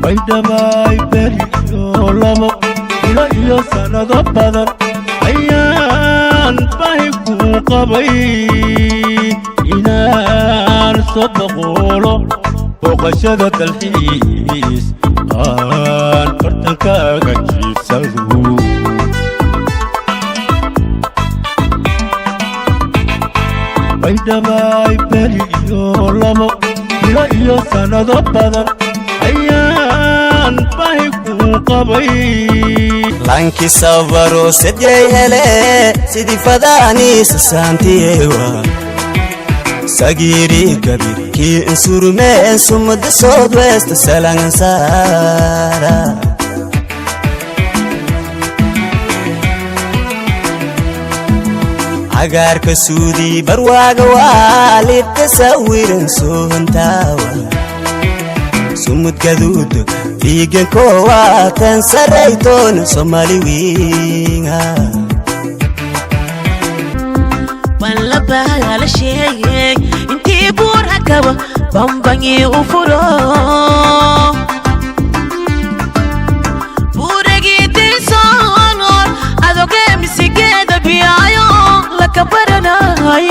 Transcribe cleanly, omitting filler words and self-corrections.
baydhabay beriyo labo ila iyo sanado badan ayaan bahi ku qabay inaan soo boqolo booqashada dalxiis aan bartankaaga jiibsado baydhabay beriyo labo ila iyo sanado badan ayaan bahi ku qabay lanki sabaro sedey hele sidii fadaaniisa saantiyewa sagiri kabir ki insurme sumada southwest salangan sara agarka suudi barwaga walid tasawiran sohantawa sumud gaduudo dhiigan kowaatan saraytoon Somali wiinga walla baala sheegay intii buur hakaba bambangi u furo buuragi dilsoonor adoge misigeeda biyayo laka baranay